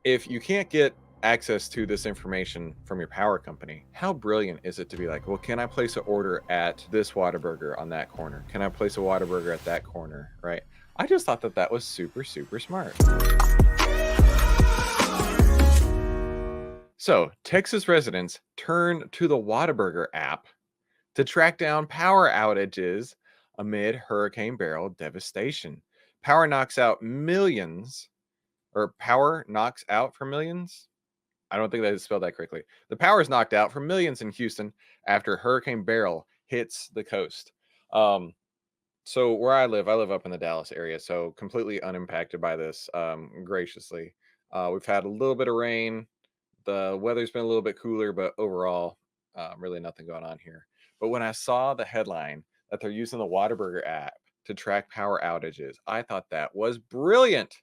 If you can't get access to this information from your power company, how brilliant is it to be like, well, can I place an order at this Whataburger on that corner? Can I place a Whataburger at that corner? Right. I just thought that that was super, super smart. So, Texas residents turn to the Whataburger app to track down power outages amid Hurricane Beryl devastation. Power knocks out millions, or power knocks out for millions. I don't think that is spelled that correctly. The power is knocked out for millions in Houston after Hurricane Beryl hits the coast. Um, so where I live up in the Dallas area, so completely unimpacted by this, graciously. We've had a little bit of rain. The weather's been a little bit cooler, but overall, really nothing going on here. But when I saw the headline that they're using the Whataburger app to track power outages, I thought that was brilliant.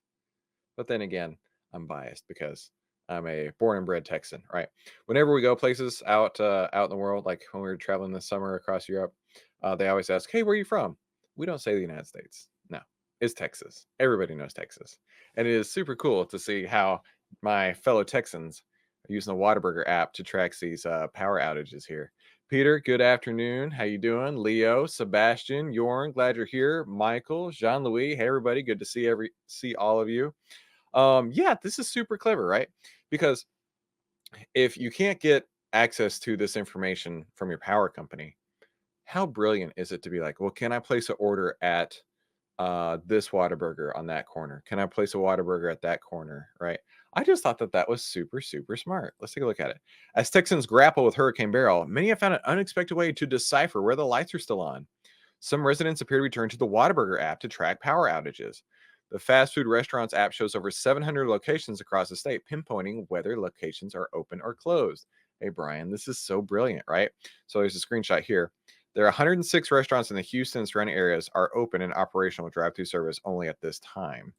But then again, I'm biased because I'm a born and bred Texan, right? Whenever we go places out in the world, like when we were traveling this summer across Europe, they always ask, "Hey, where are you from?" We don't say the United States. No, it's Texas. Everybody knows Texas, and it is super cool to see how my fellow Texans are using the Whataburger app to track these power outages here. Peter, good afternoon. How you doing? Leo, Sebastian, Yorn, glad you're here. Michael, Jean Louis, hey everybody, good to see all of you. Yeah, this is super clever, right? Because if you can't get access to this information from your power company, how brilliant is it to be like, well, can I place an order at this Whataburger on that corner? Can I place a Whataburger at that corner? Right. I just thought that that was super, super smart. Let's take a look at it. As Texans grapple with Hurricane Beryl, many have found an unexpected way to decipher where the lights are still on. Some residents appear to return to the Whataburger app to track power outages. The fast food restaurants app shows over 700 locations across the state, pinpointing whether locations are open or closed. Hey, Brian, this is so brilliant, right? So there's a screenshot here. There are 106 restaurants in the Houston and surrounding areas are open and operational with drive-through service only at this time.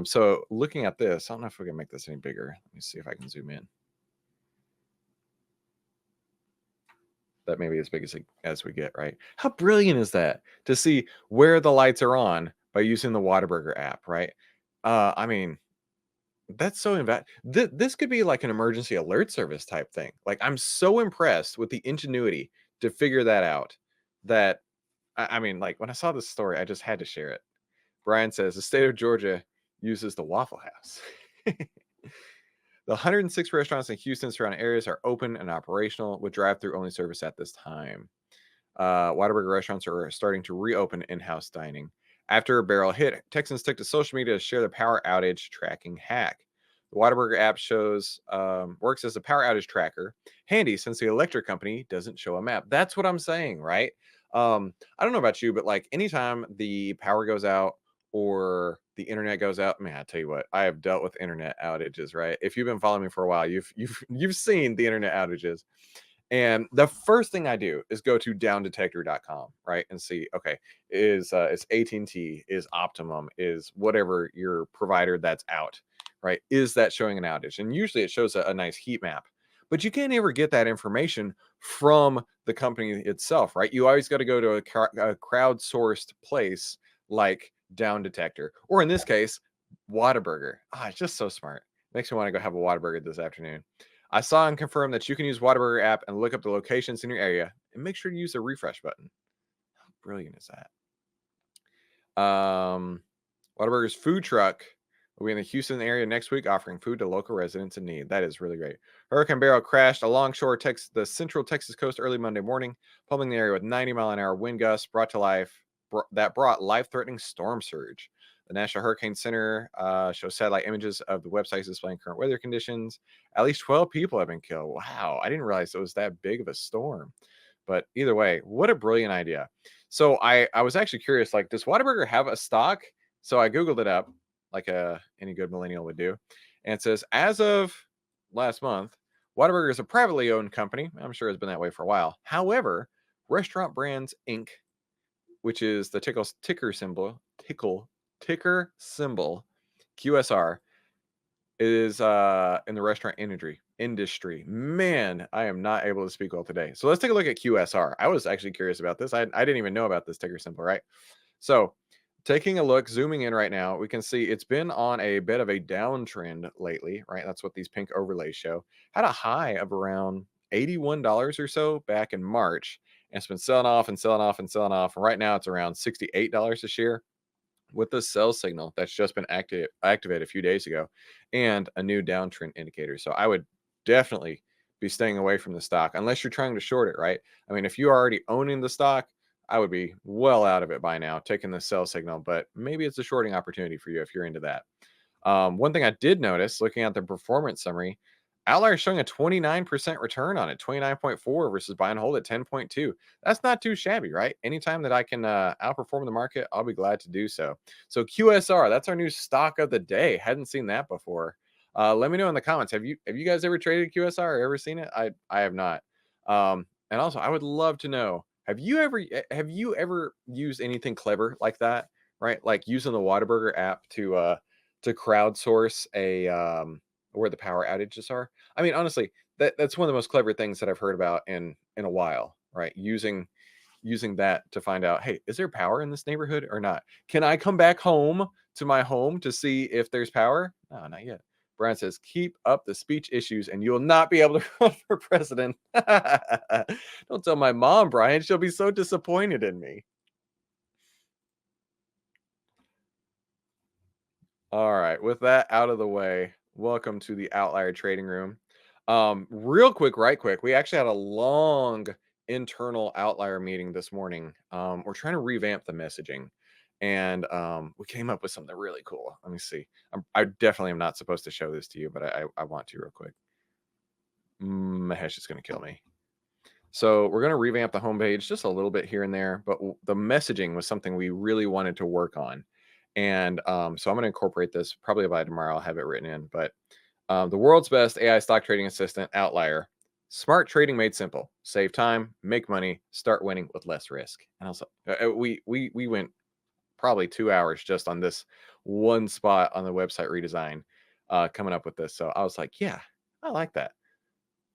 So looking at this, I don't know if we can make this any bigger. Let me see if I can zoom in. That may be as big as we get, right? How brilliant is that to see where the lights are on by using the Whataburger app, right? I mean, that's so this could be like an emergency alert service type thing. Like I'm so impressed with the ingenuity to figure that out. That I mean, like when I saw this story, I just had to share it. Brian says the state of Georgia uses the Waffle House. The 106 restaurants in Houston surrounding areas are open and operational with drive-through only service at this time. Whataburger restaurants are starting to reopen in-house dining. After a barrel hit, Texans took to social media to share the power outage tracking hack. The Whataburger app shows works as a power outage tracker, handy since the electric company doesn't show a map. That's what I'm saying, right? I don't know about you, but like anytime the power goes out or the internet goes out, man, I tell you what, I have dealt with internet outages, right? If you've been following me for a while, you've seen the internet outages. And the first thing I do is go to downdetector.com, right? And see, okay, is it's AT&T, is Optimum, is whatever your provider that's out, right? Is that showing an outage? And usually it shows a nice heat map. But you can't ever get that information from the company itself, right? You always got to go to a crowdsourced place like Down Detector, or in this case, Whataburger. Ah, it's just so smart. Makes me want to go have a Whataburger this afternoon. I saw and confirmed that you can use Whataburger app and look up the locations in your area and make sure to use the refresh button. How brilliant is that? Whataburger's food truck will be in the Houston area next week, offering food to local residents in need. That is really great. Hurricane Beryl crashed alongshore the central Texas coast early Monday morning, pummeling the area with 90-mile-an-hour wind gusts that brought life-threatening storm surge. The National Hurricane Center shows satellite images of the websites displaying current weather conditions. At least 12 people have been killed. Wow, I didn't realize it was that big of a storm. But either way, what a brilliant idea. So I was actually curious, like, does Whataburger have a stock? So I Googled it up, like any good millennial would do. And it says, as of last month, Whataburger is a privately owned company. I'm sure it's been that way for a while. However, Restaurant Brands Inc., which is the ticker symbol QSR, is in the restaurant industry. Man, I am not able to speak well today. So let's take a look at QSR. I was actually curious about this. I didn't even know about this ticker symbol, right? So taking a look, zooming in right now, we can see it's been on a bit of a downtrend lately, right? That's what these pink overlays show. Had a high of around $81 or so back in March. And it's been selling off and selling off and selling off. And right now it's around $68 a share with the sell signal that's just been activated a few days ago and a new downtrend indicator. So I would definitely be staying away from the stock unless you're trying to short it, right? I mean, if you're already owning the stock, I would be well out of it by now, taking the sell signal, but maybe it's a shorting opportunity for you if you're into that. One thing I did notice looking at the performance summary, Outlier is showing a 29% return on it, 29.4 versus buy and hold at 10.2. That's not too shabby, right? Anytime that I can outperform the market, I'll be glad to do so. So QSR, that's our new stock of the day. Hadn't seen that before. Let me know in the comments. Have you guys ever traded QSR or ever seen it? I have not. And also, I would love to know, have you ever used anything clever like that? Right, like using the Whataburger app to crowdsource where the power outages are. I mean, honestly, that's one of the most clever things that I've heard about in a while, right? Using that to find out, hey, is there power in this neighborhood or not? Can I come back home to my home to see if there's power? No, not yet. Brian says, keep up the speech issues and you'll not be able to run for president. Don't tell my mom, Brian. She'll be so disappointed in me. All right, with that out of the way, welcome to the Outlier Trading Room. Real quick, right quick, we actually had a long internal Outlier meeting this morning. We're trying to revamp the messaging, and we came up with something really cool. Let me see. I definitely am not supposed to show this to you, but I want to real quick. Mahesh is going to kill me. So we're going to revamp the homepage just a little bit here and there, but the messaging was something we really wanted to work on. And so I'm going to incorporate this probably by tomorrow. I'll have it written in. But the world's best AI stock trading assistant, Outlier. Smart trading made simple. Save time, make money, start winning with less risk. And also, we went probably 2 hours just on this one spot on the website redesign, coming up with this. So I was like, yeah, I like that.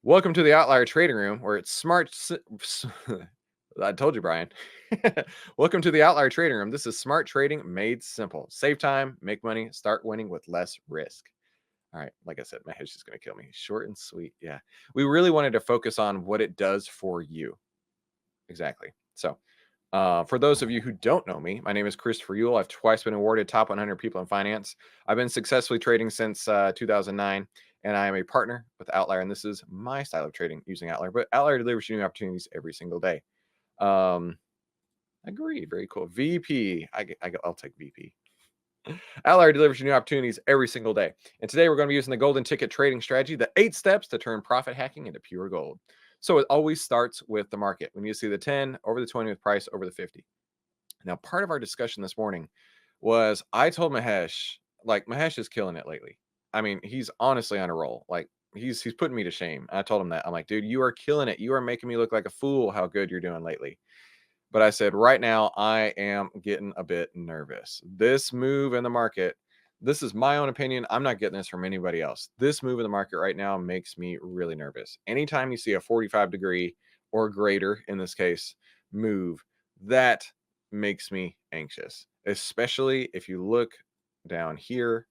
Welcome to the Outlier Trading Room, where it's smart. I told you, Brian. Welcome to the Outlier Trading Room. This is smart trading made simple. Save time, make money, start winning with less risk. All right, like I said, my head's just going to kill me. Short and sweet. Yeah. We really wanted to focus on what it does for you. Exactly. So, for those of you who don't know me, my name is Christopher Yule. I've twice been awarded top 100 people in finance. I've been successfully trading since 2009, and I am a partner with Outlier, and this is my style of trading using Outlier. But Outlier delivers you new opportunities every single day. Agreed. Very cool. VP. I'll take VP. Outlier delivers you new opportunities every single day. And today we're going to be using the golden ticket trading strategy, the 8 steps to turn profit hacking into pure gold. So it always starts with the market. We need to see the 10 over the 20 with price over the 50. Now, part of our discussion this morning was I told Mahesh, like, Mahesh is killing it lately. I mean, he's honestly on a roll. Like, he's putting me to shame. I told him that. I'm like, dude, you are killing it. You are making me look like a fool how good you're doing lately. But I said, right now, I am getting a bit nervous. This move in the market, this is my own opinion. I'm not getting this from anybody else. This move in the market right now makes me really nervous. Anytime you see a 45-degree or greater, in this case, move, that makes me anxious, especially if you look down here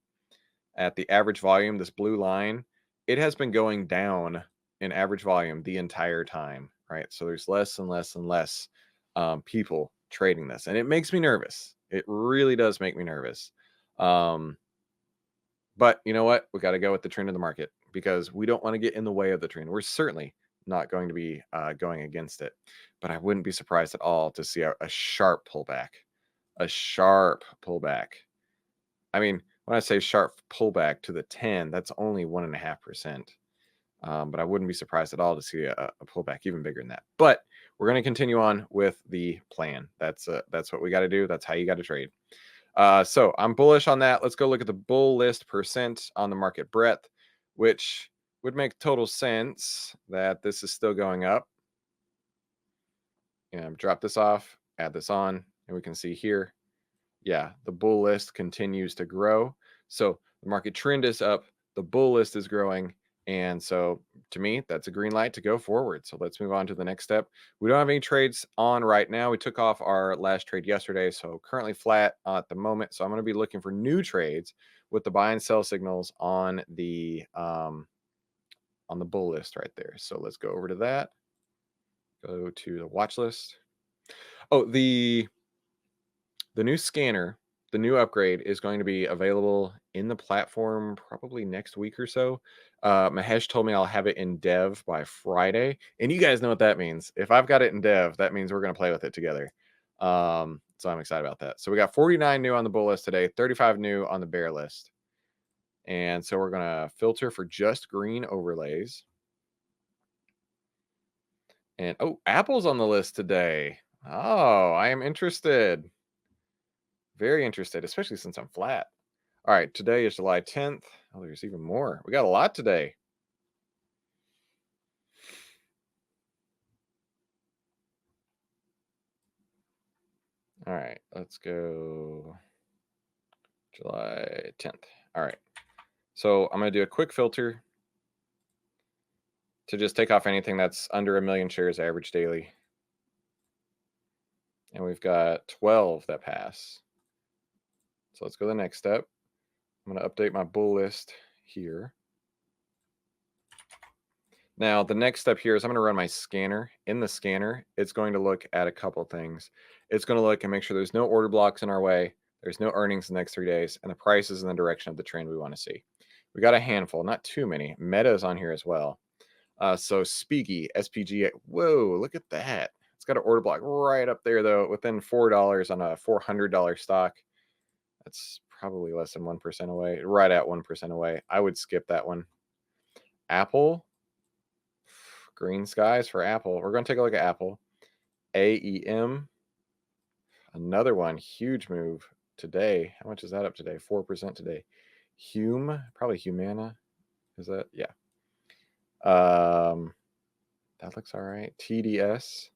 at the average volume, this blue line, it has been going down in average volume the entire time, right? So there's less and less and less people trading this, and it makes me nervous. It really does make me nervous. But you know what? We got to go with the trend of the market because we don't want to get in the way of the trend. We're certainly not going to be going against it, but I wouldn't be surprised at all to see a sharp pullback. A sharp pullback. I mean, when I say sharp pullback to the 10, that's only 1.5%. But I wouldn't be surprised at all to see a pullback even bigger than that. But we're going to continue on with the plan. That's what we got to do. That's how you got to trade. So I'm bullish on that. Let's go look at the bull list percent on the market breadth, which would make total sense that this is still going up. And drop this off, add this on, and we can see here, yeah, the bull list continues to grow. So the market trend is up, the bull list is growing, and so to me, that's a green light to go forward. So let's move on to the next step. We don't have any trades on right now. We took off our last trade yesterday, so currently flat at the moment. So I'm going to be looking for new trades with the buy and sell signals on the bull list right there. So let's go over to that. Go to the watch list. Oh, the new scanner, the new upgrade is going to be available in the platform probably next week or so. Mahesh told me I'll have it in dev by Friday, and you guys know what that means. If I've got it in dev, that means we're going to play with it together. So I'm excited about that. So we got 49 new on the bull list today, 35 new on the bear list. And so we're going to filter for just green overlays. And oh, Apple's on the list today. Oh, I am interested. Very interested, especially since I'm flat. All right, today is July 10th. Oh, there's even more. We got a lot today. All right, let's go July 10th. All right, so I'm going to do a quick filter to just take off anything that's under 1 million shares average daily. And we've got 12 that pass. So let's go to the next step. I'm going to update my bull list here. Now, the next step here is I'm going to run my scanner. In the scanner, it's going to look at a couple things. It's going to look and make sure there's no order blocks in our way, there's no earnings the next 3 days, and the price is in the direction of the trend we want to see. We got a handful, not too many. Meta is on here as well. So Speaky, SPG, whoa, look at that. It's got an order block right up there, though, within $4 on a $400 stock. That's probably less than 1% away, right at 1% away. I would skip that one. Apple, green skies for Apple. We're going to take a look at Apple. AEM, another one, huge move today. How much is that up today? 4% today. Hume, probably Humana. Is that? Yeah. That looks all right. TDS.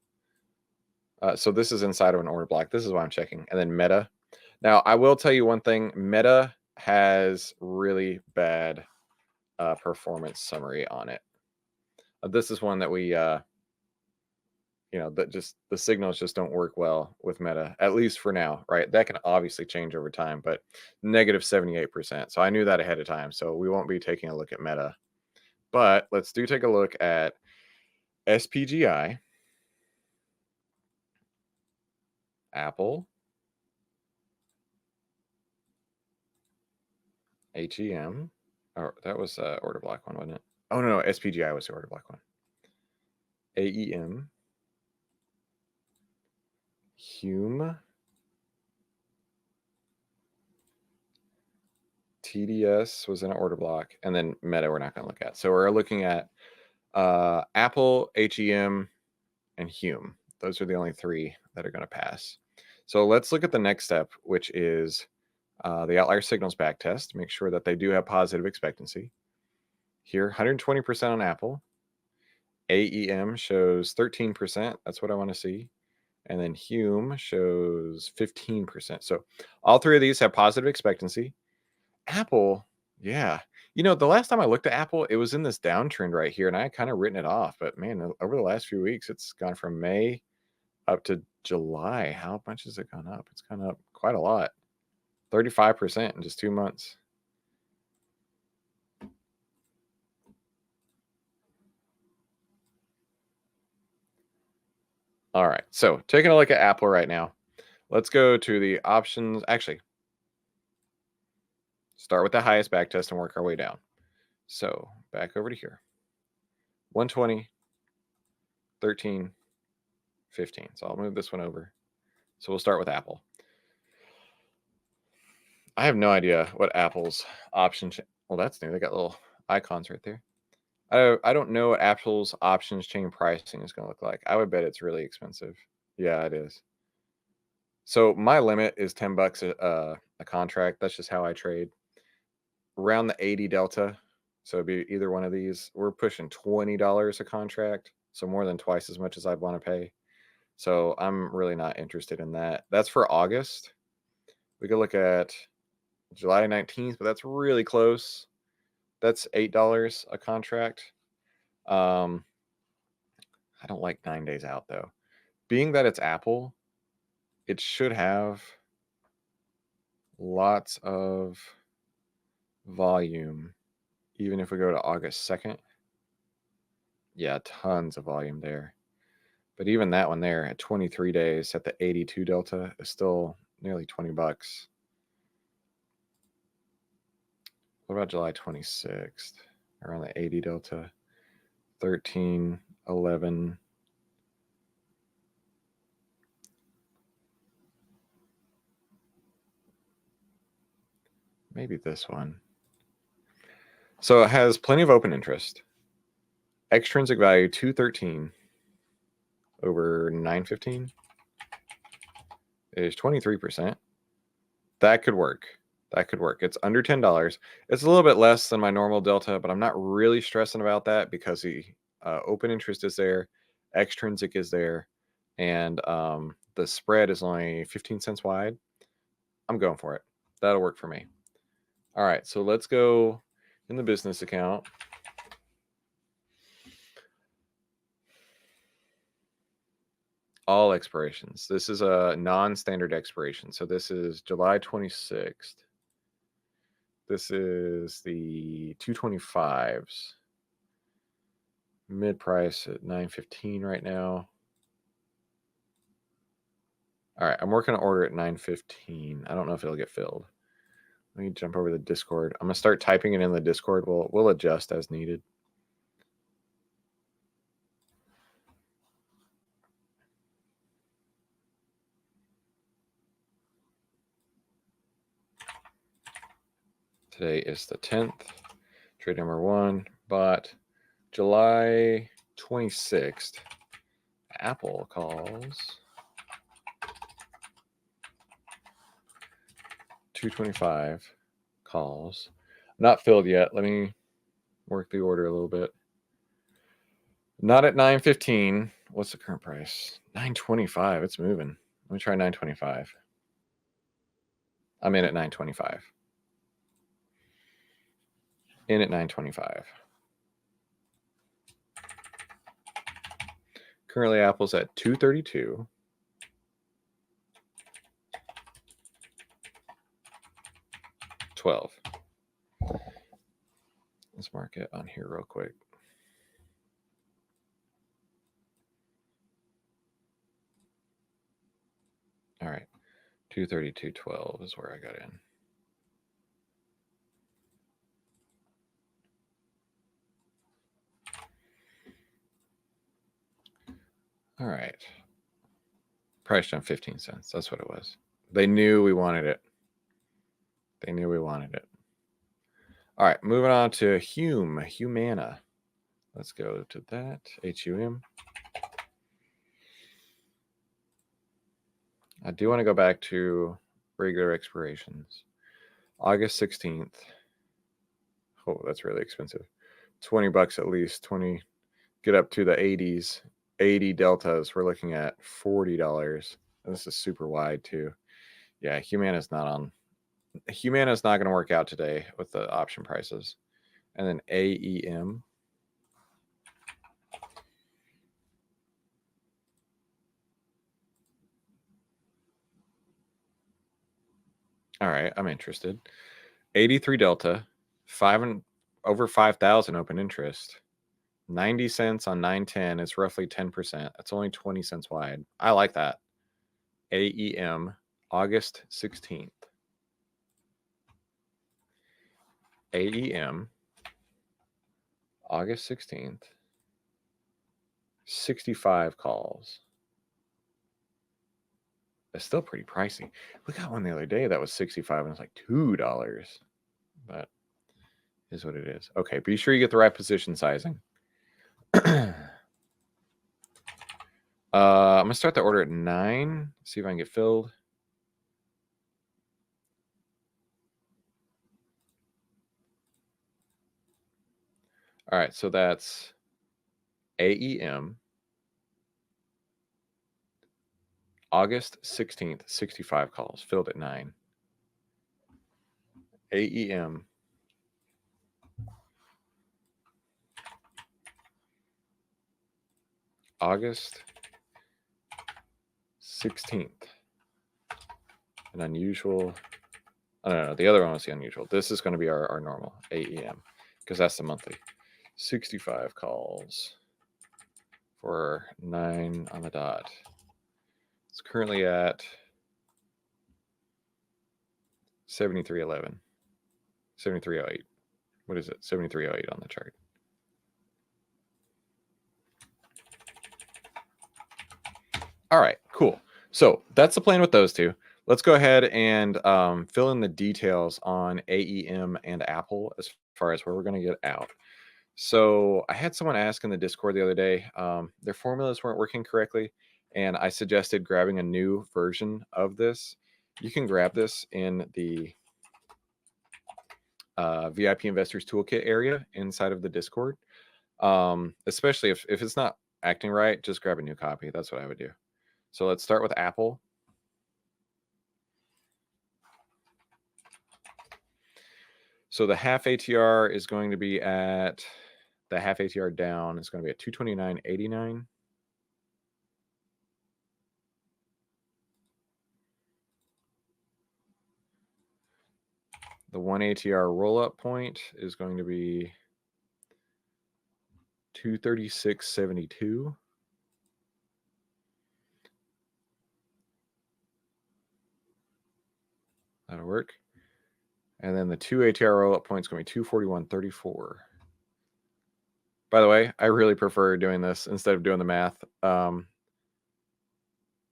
So this is inside of an order block. This is why I'm checking. And then Meta. Now, I will tell you one thing. Meta has really bad performance summary on it. This is one that we, that just the signals just don't work well with Meta, at least for now, right? That can obviously change over time, but negative 78%. So I knew that ahead of time. So we won't be taking a look at Meta. But let's take a look at SPGI, Apple, HEM. Oh, that was order block one, wasn't it? Oh, no, SPGI was the order block one. AEM, Hume, TDS was in an order block, and then Meta we're not going to look at. So we're looking at Apple, HEM, and Hume. Those are the only 3 that are going to pass. So let's look at the next step, which is the outlier signals back test. Make sure that they do have positive expectancy. Here, 120% on Apple. AEM shows 13%. That's what I want to see. And then Hume shows 15%. So all 3 of these have positive expectancy. Apple, yeah. The last time I looked at Apple, it was in this downtrend right here, and I had kind of written it off. But man, over the last few weeks, it's gone from May up to July. How much has it gone up? It's gone up quite a lot. 35% in just 2 months. All right, so taking a look at Apple right now. Let's go to the options. Actually, start with the highest back test and work our way down. So back over to here. 120, 13, 15. So I'll move this one over. So we'll start with Apple. I have no idea what Apple's option. Well, that's new. They got little icons right there. I don't know what Apple's options chain pricing is going to look like. I would bet it's really expensive. Yeah, it is. So my limit is $10 a contract. That's just how I trade. Around the 80 delta. So it'd be either one of these. We're pushing $20 a contract. So more than twice as much as I'd want to pay. So I'm really not interested in that. That's for August. We could look at July 19th, but that's really close. That's $8 a contract. I don't like 9 days out though. Being that it's Apple, it should have lots of volume, even if we go to August 2nd. Yeah, tons of volume there. But even that one there at 23 days at the 82 delta is still nearly $20. What about July 26th? Around the 80 delta, 13, 11. Maybe this one. So it has plenty of open interest. Extrinsic value 213 over 915 is 23%. That could work. That could work. It's under $10. It's a little bit less than my normal delta, but I'm not really stressing about that because the open interest is there, extrinsic is there, and the spread is only 15 cents wide. I'm going for it. That'll work for me. All right, so let's go in the business account. All expirations. This is a non-standard expiration. So this is July 26th. This is the 225s. Mid price at 915 right now. All right, I'm working on order at 915. I don't know if it'll get filled. Let me jump over the Discord. I'm gonna start typing it in the Discord. We'll adjust as needed. Today is the 10th. Trade number 1 bought July 26th. Apple calls 225 calls. Not filled yet. Let me work the order a little bit. Not at 915. What's the current price? 925. It's moving. Let me try 925. I'm in at 925. In at 925. Currently, Apple's at 232. $12. Let's mark it on here real quick. All right, 232.12 is where I got in. All right. Price jump 15 cents. That's what it was. They knew we wanted it. They knew we wanted it. All right, moving on to Humana. Let's go to that. HUM. I do want to go back to regular expirations. August 16th. Oh, that's really expensive. $20 at least. 20. Get up to the 80s. 80 deltas. We're looking at $40. This is super wide too. Yeah, Humana's not going to work out today with the option prices. And then AEM. All right, I'm interested. 83 delta, over 5,000 open interest. 90 cents on 910 is roughly 10%. That's only 20 cents wide. I like that. AEM, August 16th. AEM, August 16th. 65 calls. It's still pretty pricey. We got one the other day that was 65 and it's like $2. But is what it is. Okay, be sure you get the right position sizing. I'm gonna start the order at 9. See if I can get filled. All right, so that's AEM. August 16th, 65 calls, filled at 9. AEM. August 16th. An unusual. Oh, no, the other one was the unusual. This is going to be our normal AEM because that's the monthly. 65 calls for 9 on the dot. It's currently at 7311. 7308. What is it? 7308 on the chart. All right, cool. So that's the plan with those two. Let's go ahead and fill in the details on AEM and Apple as far as where we're going to get out. So I had someone ask in the Discord the other day, their formulas weren't working correctly, and I suggested grabbing a new version of this. You can grab this in the VIP Investors Toolkit area inside of the Discord. Especially if it's not acting right, just grab a new copy. That's what I would do. So let's start with Apple. So the half ATR is going to be at, the half ATR down is going to be at 229.89. The 1 ATR roll-up point is going to be 236.72. That'll work. And then the 2 ATR roll-up point is going to be 241.34. By the way, I really prefer doing this instead of doing the math.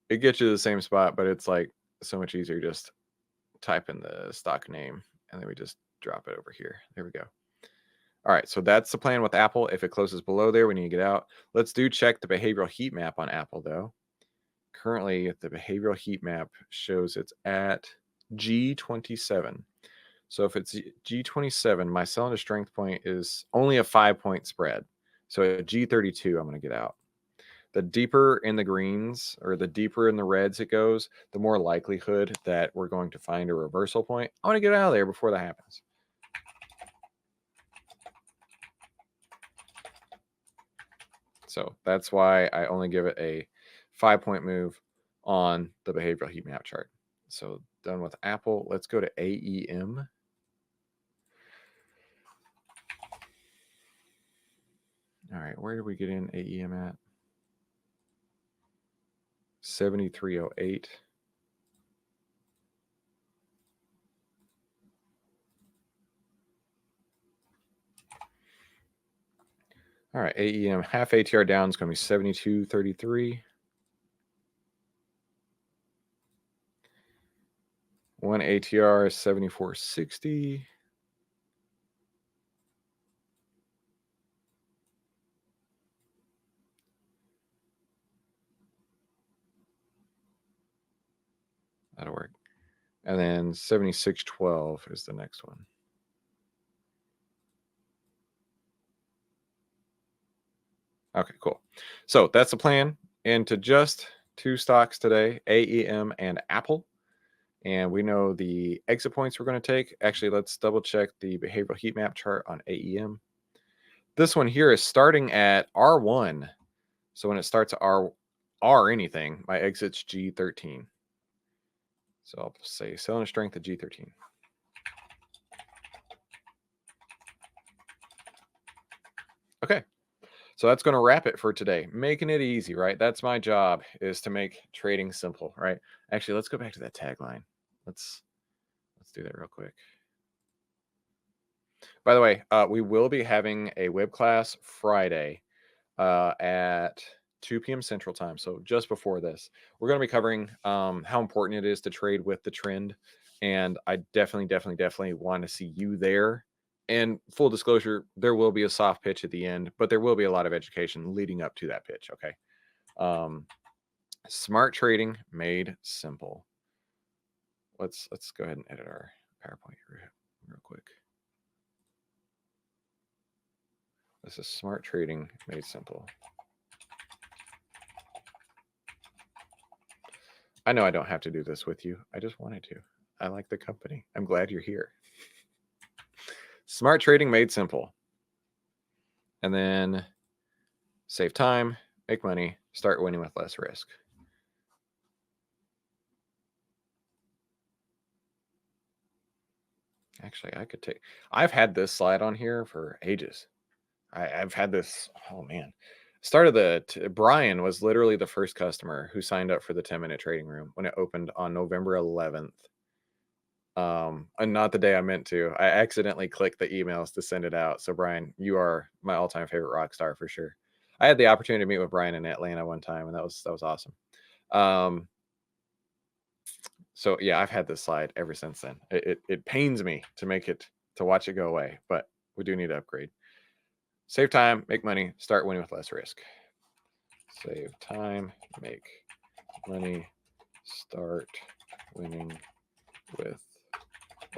It gets you to the same spot, but it's like so much easier. Just type in the stock name, and then we just drop it over here. There we go. All right, so that's the plan with Apple. If it closes below there, we need to get out. Let's check the behavioral heat map on Apple, though. Currently, the behavioral heat map shows it's at G27. So if it's G27, my cylinder strength point is only a 5-point spread. So at G32, I'm going to get out. The deeper in the greens or the deeper in the reds it goes, the more likelihood that we're going to find a reversal point. I want to get out of there before that happens. So that's why I only give it a 5-point move on the behavioral heat map chart. So done with Apple. Let's go to AEM. All right, where did we get in AEM at? 7308. All right, AEM half ATR down is going to be 7233. 1 ATR is 7460. That'll work. And then 7612 is the next one. Okay, cool. So that's the plan. Into just 2 stocks today, AEM and Apple. And we know the exit points we're going to take. Actually, let's double check the behavioral heat map chart on AEM. This one here is starting at R1. So when it starts at R anything, my exit's G13. So I'll say cylinder strength at G13. Okay. So that's going to wrap it for today. Making it easy, right? That's my job, is to make trading simple, right? Actually, let's go back to that tagline. Let's do that real quick. By the way, we will be having a web class Friday at 2 p.m. Central Time. So just before this, we're going to be covering how important it is to trade with the trend. And I definitely want to see you there. And full disclosure, there will be a soft pitch at the end, but there will be a lot of education leading up to that pitch. Okay. Smart trading made simple. Let's go ahead and edit our PowerPoint real quick. This is smart trading made simple. I know I don't have to do this with you. I just wanted to. I like the company. I'm glad you're here. Smart trading made simple. And then save time make money, start winning with less risk. Actually, I've had this slide on here for ages. I've had this, oh man. Brian was literally the first customer who signed up for the 10-minute trading room when it opened on November 11th. And not the day I meant to. I accidentally clicked the emails to send it out. So Brian, you are my all-time favorite rock star for sure. I had the opportunity to meet with Brian in Atlanta one time, and that was awesome. So yeah, I've had this slide ever since then. It pains me to watch it go away, but we do need to upgrade. Save time, make money, start winning with less risk. Save time, make money, start winning with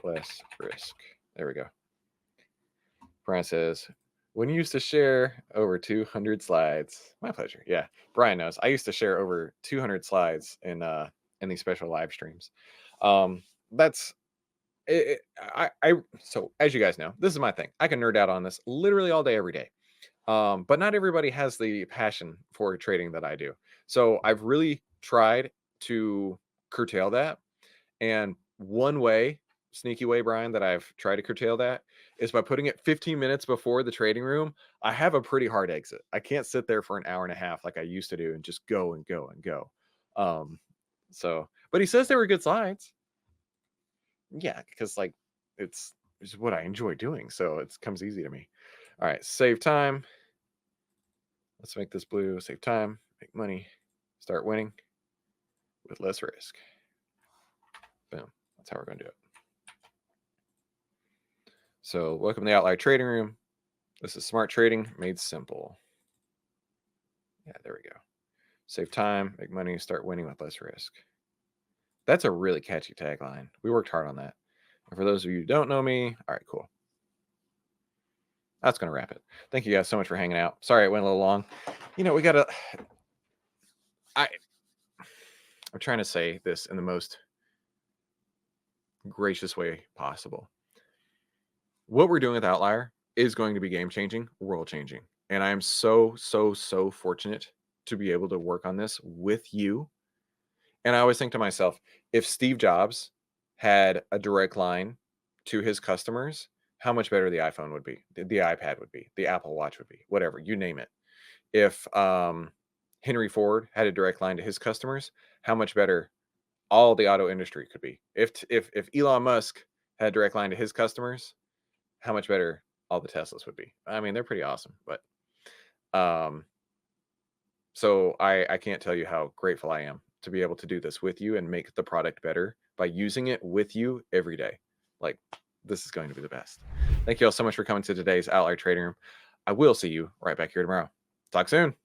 less risk. There we go. Brian says, when you used to share over 200 slides. My pleasure. Yeah, Brian knows. I used to share over 200 slides in these special live streams. That's it. So as you guys know, this is my thing. I can nerd out on this literally all day, every day. But not everybody has the passion for trading that I do. So I've really tried to curtail that. And one way, sneaky way, Brian, that I've tried to curtail that is by putting it 15 minutes before the trading room. I have a pretty hard exit. I can't sit there for an hour and a half like I used to do and just go and go and go. But he says they were good slides. Yeah, because like it's what I enjoy doing. So it comes easy to me. All right, save time. Let's make this blue. Save time, make money, start winning with less risk. Boom. That's how we're going to do it. So welcome to the Outlier Trading Room. This is smart trading made simple. Yeah, there we go. Save time, make money, start winning with less risk. That's a really catchy tagline. We worked hard on that. And for those of you who don't know me, all right, cool. That's going to wrap it. Thank you guys so much for hanging out. Sorry it went a little long. You know, I'm trying to say this in the most gracious way possible. What we're doing with Outlier is going to be game changing, world changing. And I am so fortunate to be able to work on this with you. And I always think to myself, if Steve Jobs had a direct line to his customers, how much better the iPhone would be, the iPad would be, the Apple Watch would be, whatever, you name it. If Henry Ford had a direct line to his customers, how much better all the auto industry could be. If Elon Musk had a direct line to his customers, how much better all the Teslas would be. I mean, they're pretty awesome, but so I can't tell you how grateful I am to be able to do this with you and make the product better by using it with you every day. Like, this is going to be the best. Thank you all so much for coming to today's Outlier Trading Room. I will see you right back here tomorrow. Talk soon.